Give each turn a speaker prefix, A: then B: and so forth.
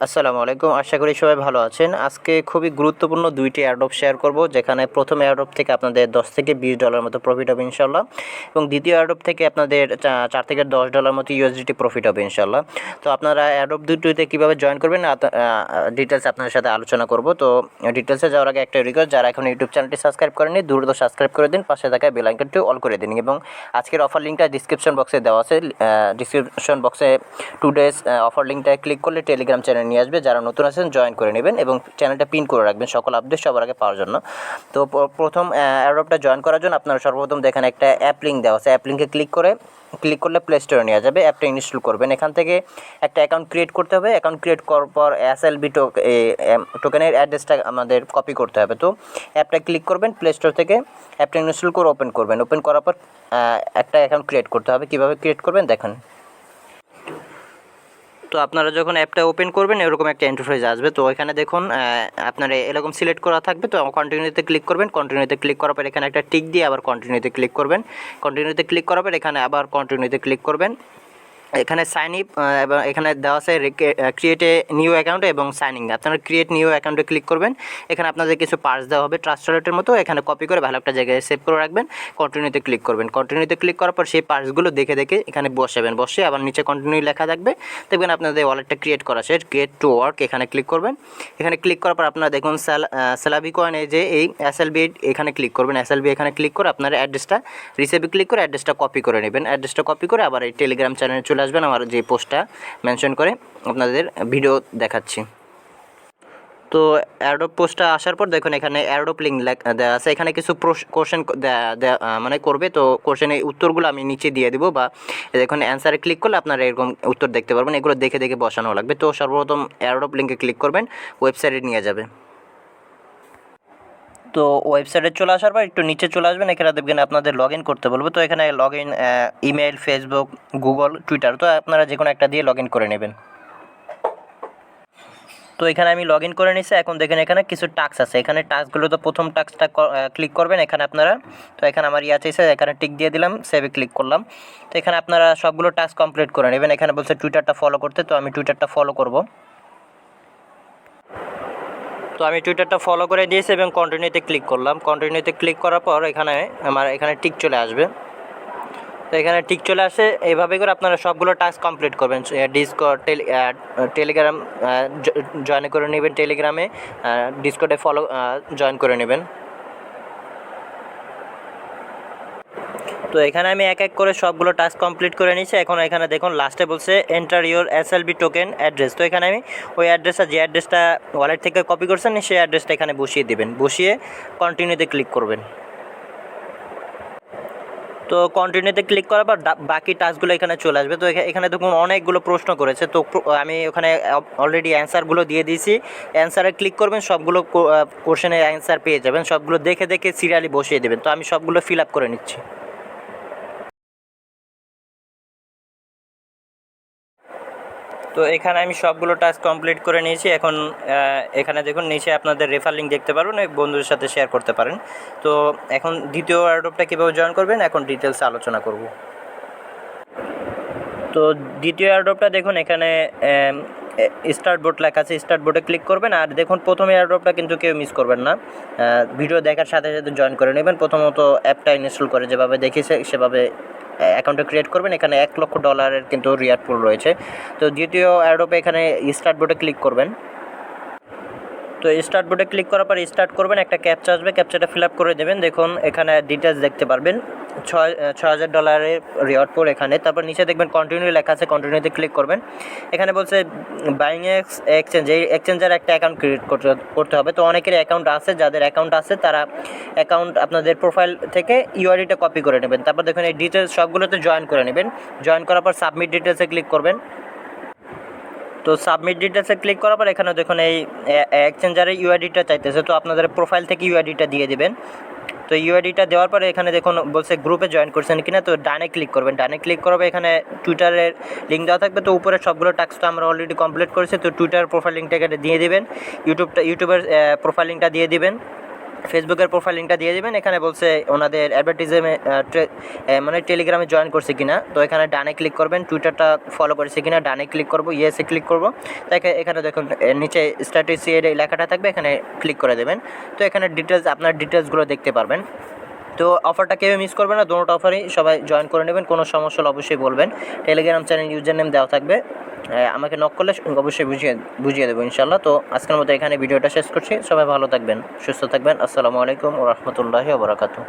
A: আসসালামু আলাইকুম, আশা করি সবাই ভালো আছেন। আজকে খুবই গুরুত্বপূর্ণ দুইটি এয়ারড্রপ শেয়ার করব, যেখানে প্রথম এয়ারড্রপ থেকে আপনাদের $10 থেকে $20 মতো প্রফিট হবে ইনশাল্লাহ, এবং দ্বিতীয় এয়ারড্রপ থেকে আপনাদের $4 থেকে $10 মতো USDT প্রফিট হবে ইনশাল্লাহ। তো আপনারা এয়ারড্রপ দুটোতে কীভাবে জয়েন করবেন ডিটেলস আপনাদের সাথে আলোচনা করব। তো ডিটেলসে যাওয়ার আগে একটা রিকোয়েস্ট, যারা এখন ইউটিউব চ্যানেলটি সাবস্ক্রাইব করেননি দ্রুত সাবস্ক্রাইব করে দিন, পাশে থাকা বেল আইকনটি অল করে দিন, এবং আজকের অফার লিঙ্কটা ডিসক্রিপশন বক্সে দেওয়া আছে। ডিসক্রিপশন বক্সে 2 days অফার লিঙ্কটা ক্লিক করলে টেলিগ্রাম চ্যানেল নিয়ে আসবে। যারা নতুন আছেন জয়েন করে নেবেন এবং চ্যানেলটা পিন করে রাখবেন সকল আপডেট সবার আগে পাওয়ার জন্য। তো প্রথম এয়ারড্রপটা জয়েন করার জন্য আপনারা সর্বপ্রথম দেখেন একটা অ্যাপ লিঙ্ক দেওয়া আছে। অ্যাপ লিঙ্কে ক্লিক করলে প্লে স্টোরে নেওয়া যাবে। অ্যাপটা ইনস্টল করবেন। এখান থেকে একটা অ্যাকাউন্ট ক্রিয়েট করতে হবে। অ্যাকাউন্ট ক্রিয়েট করার পর SLV টোকেনের অ্যাড্রেসটা আমাদের কপি করতে হবে। তো অ্যাপটা ক্লিক করবেন, প্লে স্টোর থেকে অ্যাপটা ইনস্টল করে ওপেন করবেন। ওপেন করার পর একটা অ্যাকাউন্ট ক্রিয়েট করতে হবে। কীভাবে ক্রিয়েট করবেন দেখেন। তো আপনারা যখন অ্যাপটা ওপেন করবেন এরকম একটা ইন্টারফেস আসবে। তো এখানে দেখুন আপনারা এরকম সিলেক্ট করা থাকবে। তো কন্টিনিউতে ক্লিক করবেন। কন্টিনিউতে ক্লিক করার পর এখানে একটা টিক দিয়ে আবার কন্টিনিউতে ক্লিক করবেন। কন্টিনিউতে ক্লিক করার পর এখানে আবার কন্টিনিউতে ক্লিক করবেন। এখানে সাইন ইপ এবং এখানে দেওয়া আছে ক্রিয়েট এ নিউ অ্যাকাউন্ট এবং সাইনিং। আপনারা ক্রিয়েট নিউ অ্যাকাউন্টে ক্লিক করবেন। এখানে আপনাদের কিছু পার্স দেওয়া হবে ট্রাস্ট ওয়ালেটের মতো। এখানে কপি করে ভালো একটা জায়গায় সেভ করে রাখবেন। কন্টিনিউতে ক্লিক করবেন। কন্টিনিউতে ক্লিক করার পর সেই পার্সগুলো দেখে এখানে বসাবেন। বসে আবার নিচে কন্টিনিউ লেখা থাকবে। দেখবেন আপনাদের ওয়ালেটটা ক্রিয়েট করা শেষ। গেট টু ওয়ার্ক এখানে ক্লিক করবেন। এখানে ক্লিক করার পর আপনারা দেখুন স্লাভি কয়েন যে এই SLV এখানে ক্লিক করবেন। SLV এখানে ক্লিক করে আপনার অ্যাড্রেসটা রিসিভে ক্লিক করে অ্যাড্রেসটা কপি করে নেবেন। অ্যাড্রেসটা কপি করে আবার এই টেলিগ্রাম চ্যানেলে চলে আসবেন। আমার যে পোস্টটা মেনশন করে আপনাদের ভিডিও দেখাচ্ছি। তো এয়ারড্রপ পোস্টটা আসার পর দেখুন এখানে এয়ারড্রপ লিঙ্ক দেওয়া আছে। এখানে কিছু কোশ্চেন মানে করবে। তো কোশ্চেনের উত্তরগুলো আমি নিচে দিয়ে দেবো, বা দেখুন অ্যান্সারে ক্লিক করলে আপনারা এরকম উত্তর দেখতে পারবেন। এগুলো দেখে বসানো লাগবে। তো সর্বপ্রথম এয়ারড্রপ লিঙ্কে ক্লিক করবেন, ওয়েবসাইটে নিয়ে যাবে। তো ওয়েবসাইটে চলে আসার পর একটু নিচে চলে আসবেন। এখানে দেখবেন আপনাদের লগ ইন করতে বলবো। তো এখানে log in email, Facebook, Google, Twitter, তো আপনারা যে কোনো একটা দিয়ে লগ ইন করে নেবেন। তো এখানে আমি লগ ইন করে নিচ্ছি। এখন দেখেন এখানে কিছু টাস্ক আছে। এখানে টাস্কগুলো তো প্রথম টাস্কটা ক্লিক করবেন এখানে আপনারা। তো এখানে আমার চাইছে, এখানে টিক দিয়ে দিলাম, সেভে ক্লিক করলাম। তো এখানে আপনারা সবগুলো টাস্ক কমপ্লিট করে নেবেন। এখানে বলছে টুইটারটা ফলো করতে, তো আমি টুইটারটা ফলো করব। তো আমি টুইটারটা ফলো করে দিয়েছি এবং কন্টিনিউতে ক্লিক করলাম। কন্টিনিউতে ক্লিক করার পর আমার এখানে টিক চলে আসবে। তো এখানে টিক চলে আসে। এইভাবে করে আপনারা সবগুলো টাস্ক কমপ্লিট করবেন। টেলিগ্রাম জয়েন করে নেবেন। টেলিগ্রামে ডিসকর্ডে জয়েন করে নেবেন। তো এখানে আমি এক এক করে সবগুলো টাস্ক কমপ্লিট করে নিয়েছি। এখন এখানে দেখুন লাস্টে বলছে enter your SLV token address. তো এখানে আমি ওই অ্যাড্রেসটা, যে অ্যাড্রেসটা ওয়ালেট থেকে কপি করছেন সেই অ্যাড্রেসটা এখানে বসিয়ে দেবেন। বসিয়ে কন্টিনিউতে ক্লিক করবেন। তো কন্টিনিউতে ক্লিক করার পর বাকি টাস্কগুলো এখানে চলে আসবে। তো এখানে দেখুন অনেকগুলো প্রশ্ন করেছে। তো আমি ওখানে অলরেডি অ্যান্সারগুলো দিয়ে দিয়েছি। অ্যান্সারে ক্লিক করবেন, সবগুলো কোশ্চেনের অ্যান্সার পেয়ে যাবেন। সবগুলো দেখে সিরিয়ালি বসিয়ে দেবেন। তো আমি সবগুলো ফিল আপ করে নিচ্ছি। তো এখানে আমি সবগুলো টাস্ক কমপ্লিট করে নিয়েছি। এখন এখানে দেখুন নিচে আপনাদের রেফার লিঙ্ক দেখতে পারবেন, বন্ধুদের সাথে শেয়ার করতে পারেন। তো এখন দ্বিতীয় এয়ারড্রপটা কীভাবে জয়েন করবেন এখন ডিটেলসে আলোচনা করব। তো দ্বিতীয় এয়ারড্রপটা দেখুন এখানে স্টার্ট বোর্ড লেখা আছে। স্টার্ট বোর্ডে ক্লিক করবেন। আর দেখুন প্রথম এয়ারড্রপটা কিন্তু কেউ মিস করবেন না। ভিডিও দেখার সাথে সাথে জয়েন করে নেবেন। প্রথমত অ্যাপটা ইনস্টল করে যেভাবে দেখিয়েছে সেভাবে অ্যাকাউন্টে ক্রিয়েট করবেন। এখানে $1 লক্ষ কিন্তু রিয়ার্ড পুল রয়েছে। তো দ্বিতীয় এয়ারড্রপে এখানে স্টার্ট বোর্ডে ক্লিক করবেন। তো স্টার্ট বোর্ডে ক্লিক করার পর স্টার্ট করবেন। একটা ক্যাপচা আসবে, ক্যাপচাটা ফিল আপ করে দেবেন। দেখুন এখানে ডিটেলস দেখতে পারবেন। $6,000 রিওয়ার্ড পুল এখানে। তারপর নিচে দেখবেন কন্টিনিউ লেখা আছে, কন্টিনিউতে ক্লিক করবেন। এখানে বলছে Bingx এক্সচেঞ্জ, এই এক্সচেঞ্জের একটা অ্যাকাউন্ট ক্রিয়েট করতে হবে। তো অনেকের অ্যাকাউন্ট আছে, যাদের অ্যাকাউন্ট আছে তারা অ্যাকাউন্ট আপনাদের প্রোফাইল থেকে ইউআইডিটা কপি করে নেবেন। তারপর দেখুন এই ডিটেলস সবগুলোতে জয়েন করে নেবেন। জয়েন করার পর সাবমিট ডিটেলসে ক্লিক করবেন। তো সাবমিট ডিটেলসে ক্লিক করার পর এখানে দেখুন এই এক্সচেঞ্জারের ইউআইডিটা চাইতেছে। তো আপনাদের প্রোফাইল থেকে ইউআইডিটা দিয়ে দেবেন। তো ইউআইডিটা দেওয়ার পরে এখানে দেখুন বলছে গ্রুপে জয়েন করছেন কিনা। তো ডানে ক্লিক করবেন। ডানে ক্লিক করবে, এখানে টুইটারের লিঙ্ক দেওয়া থাকবে। তো উপরে সবগুলো টাস্ক তো আমরা অলরেডি কমপ্লিট করেছি। তো টুইটার প্রোফাইল লিঙ্কটা এখানে দিয়ে দেবেন। ইউটিউবের প্রোফাইল লিঙ্কটা দিয়ে দিবেন। ফেসবুকের প্রোফাইল লিঙ্কটা দিয়ে দেবেন। এখানে বলছে ওনাদের অ্যাডভার্টাইজমে মানে টেলিগ্রামে জয়েন করছে কিনা, তো এখানে ডানে ক্লিক করবেন। টুইটারটা ফলো করেছে কিনা ডানে ক্লিক করব, ইয়েসে ক্লিক করব। তাই এখানে দেখুন নিচে স্ট্যাটাসে এই লেখাটা থাকবে, এখানে ক্লিক করে দেবেন। তো এখানে ডিটেলস, আপনার ডিটেলসগুলো দেখতে পারবেন। তো অফারটা কেউ মিস করবে না, দুটো অফারই সবাই জয়েন করে নেবেন। কোনো সমস্যা হলে অবশ্যই বলবেন। টেলিগ্রাম চ্যানেল ইউজার নেম দেওয়া থাকবে, আমাকে নক করলে অবশ্যই বুঝিয়ে দেবো ইনশাল্লাহ। তো আজকের মতো এখানে ভিডিওটা শেষ করছি। সবাই ভালো থাকবেন, সুস্থ থাকবেন। আসসালামু আলাইকুম ওয়া রাহমাতুল্লাহি ওয়া বারাকাতুহু।